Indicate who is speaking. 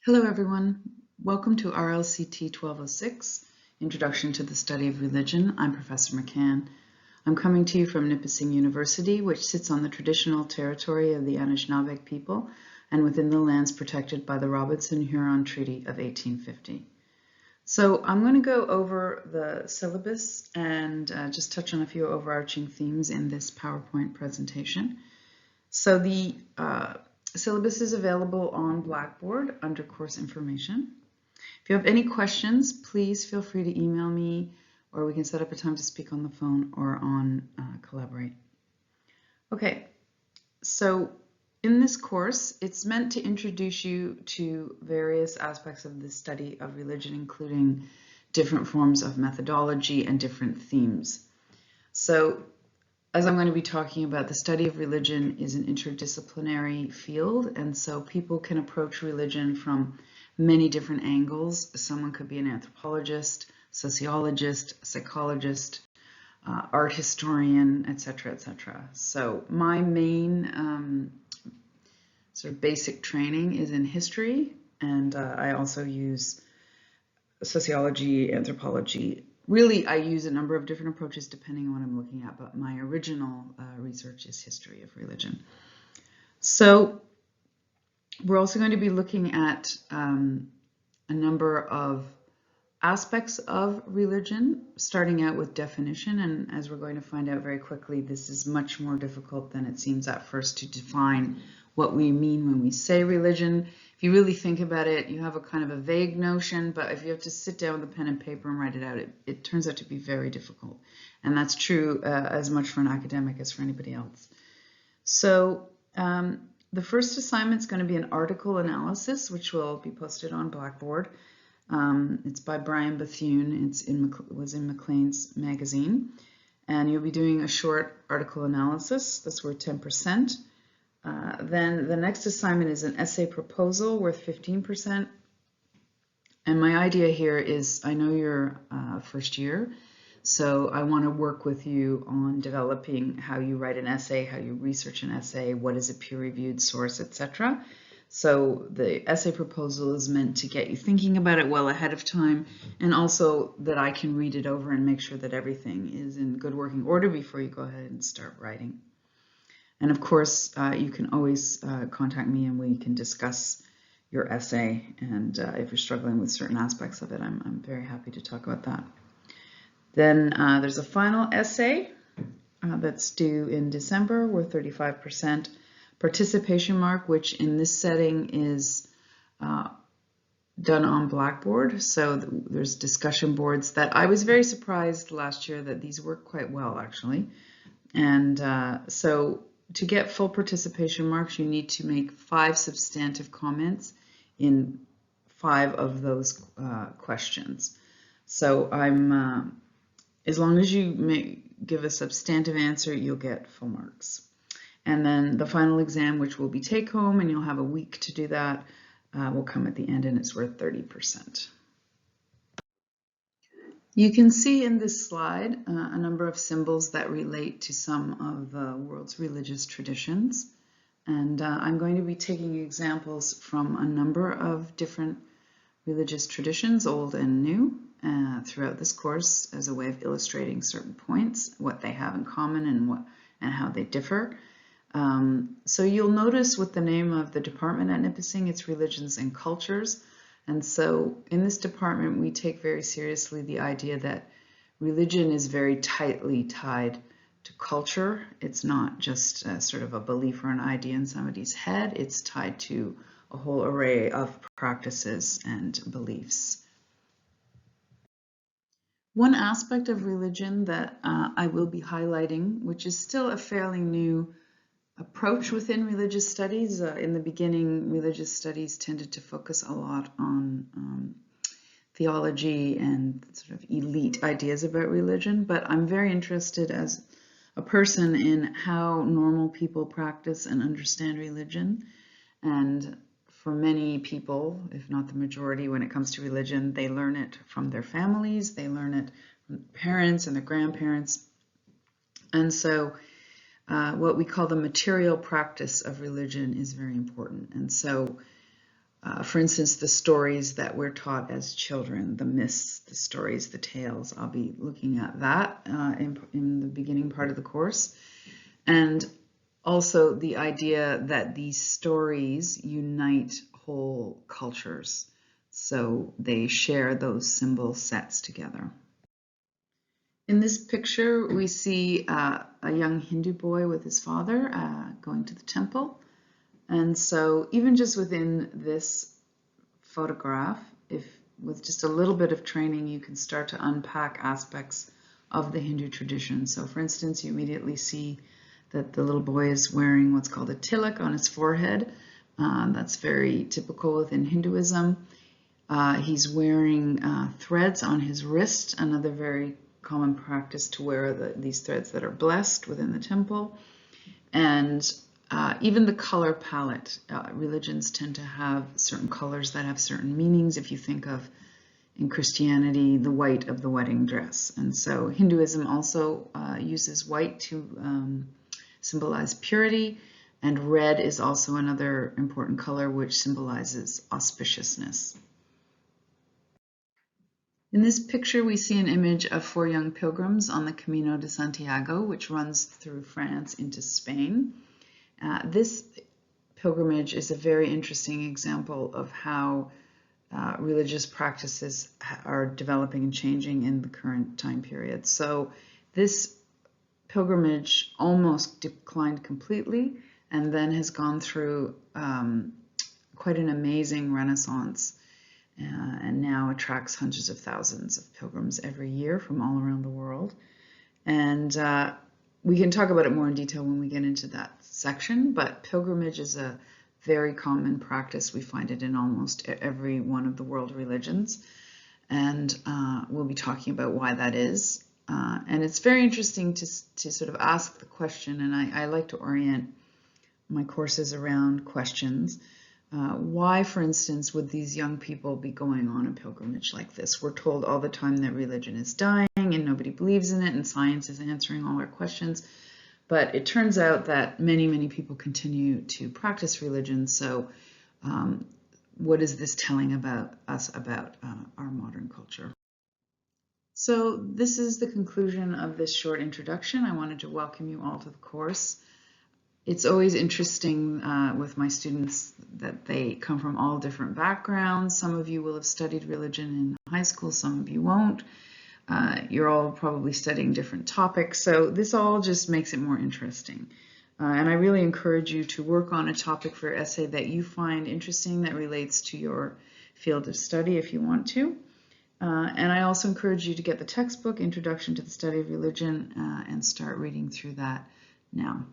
Speaker 1: Hello everyone, welcome to RLCT 1206, Introduction to the Study of Religion. I'm Professor McCann. I'm coming to you from Nipissing University, which sits on the traditional territory of the Anishinaabe people and within the lands protected by the Robinson-Huron Treaty of 1850. So I'm going to go over the syllabus and just touch on a few overarching themes in this PowerPoint presentation. So the syllabus is available on Blackboard under course information. If you have any questions, please feel free to email me, or we can set up a time to speak on the phone or on Collaborate. Okay, so in this course, it's meant to introduce you to various aspects of the study of religion, including different forms of methodology and different themes. So as I'm going to be talking about, the study of religion is an interdisciplinary field, and so people can approach religion from many different angles. Someone could be an anthropologist, sociologist, psychologist, art historian, etc., etc. So my main sort of basic training is in history, and I also use sociology, anthropology. Really, I use a number of different approaches depending on what I'm looking at, but my original research is history of religion. So we're also going to be looking at a number of aspects of religion, starting out with definition. And as we're going to find out very quickly, this is much more difficult than it seems at first to define what we mean when we say religion. If you really think about it, you have a kind of a vague notion, but if you have to sit down with a pen and paper and write it out, it turns out to be very difficult. And that's true as much for an academic as for anybody else. So the first assignment is going to be an article analysis, which will be posted on Blackboard. It's by Brian Bethune. It was in Maclean's magazine. And you'll be doing a short article analysis. That's worth 10%. Then the next assignment is an essay proposal worth 15%. And my idea here is, I know you're first year, so I want to work with you on developing how you write an essay, how you research an essay, what is a peer-reviewed source, etc. So the essay proposal is meant to get you thinking about it well ahead of time, and also that I can read it over and make sure that everything is in good working order before you go ahead and start writing. And of course, you can always contact me and we can discuss your essay. And if you're struggling with certain aspects of it, I'm very happy to talk about that. Then there's a final essay that's due in December worth 35%. Participation mark, which in this setting is done on Blackboard. So there's discussion boards that I was very surprised last year that these work quite well, actually. And so to get full participation marks, you need to make 5 substantive comments in 5 of those questions. So as long as you give a substantive answer, you'll get full marks. And then the final exam, which will be take home, and you'll have a week to do that, will come at the end, and it's worth 30%. You can see in this slide a number of symbols that relate to some of the world's religious traditions. And I'm going to be taking examples from a number of different religious traditions, old and new, throughout this course as a way of illustrating certain points, what they have in common and how they differ. So you'll notice with the name of the department at Nipissing, it's Religions and Cultures. And so in this department, we take very seriously the idea that religion is very tightly tied to culture. It's not just sort of a belief or an idea in somebody's head. It's tied to a whole array of practices and beliefs. One aspect of religion that I will be highlighting, which is still a fairly new approach within religious studies. In the beginning, religious studies tended to focus a lot on theology and sort of elite ideas about religion, but I'm very interested as a person in how normal people practice and understand religion. And for many people, if not the majority, when it comes to religion, they learn it from their families, they learn it from parents and their grandparents. And so what we call the material practice of religion is very important. And so For instance, the stories that we're taught as children, the myths, the stories, the tales. I'll be looking at that in the beginning part of the course. And also the idea that these stories unite whole cultures. So they share those symbol sets together. In this picture, we see a young Hindu boy with his father going to the temple. And so even just within this photograph, with just a little bit of training, you can start to unpack aspects of the Hindu tradition. So for instance, you immediately see that the little boy is wearing what's called a tilak on his forehead. That's very typical within Hinduism. He's wearing threads on his wrist, another very common practice to wear these threads that are blessed within the temple. And even the color palette, religions tend to have certain colors that have certain meanings. If you think of, in Christianity, the white of the wedding dress. And so Hinduism also uses white to symbolize purity, and red is also another important color which symbolizes auspiciousness. In this picture, we see an image of 4 young pilgrims on the Camino de Santiago, which runs through France into Spain. This pilgrimage is a very interesting example of how religious practices are developing and changing in the current time period. So this pilgrimage almost declined completely and then has gone through quite an amazing renaissance. And now attracts hundreds of thousands of pilgrims every year from all around the world. And we can talk about it more in detail when we get into that section, but pilgrimage is a very common practice. We find it in almost every one of the world religions. And we'll be talking about why that is. And it's very interesting to sort of ask the question, and I like to orient my courses around questions. Why, for instance, would these young people be going on a pilgrimage like this? We're told all the time that religion is dying and nobody believes in it and science is answering all our questions. But it turns out that many, many people continue to practice religion. So what is this telling us about our modern culture? So this is the conclusion of this short introduction. I wanted to welcome you all to the course. It's always interesting with my students that they come from all different backgrounds. Some of you will have studied religion in high school, some of you won't. You're all probably studying different topics, so this all just makes it more interesting. And I really encourage you to work on a topic for your essay that you find interesting that relates to your field of study if you want to. And I also encourage you to get the textbook, Introduction to the Study of Religion, and start reading through that now.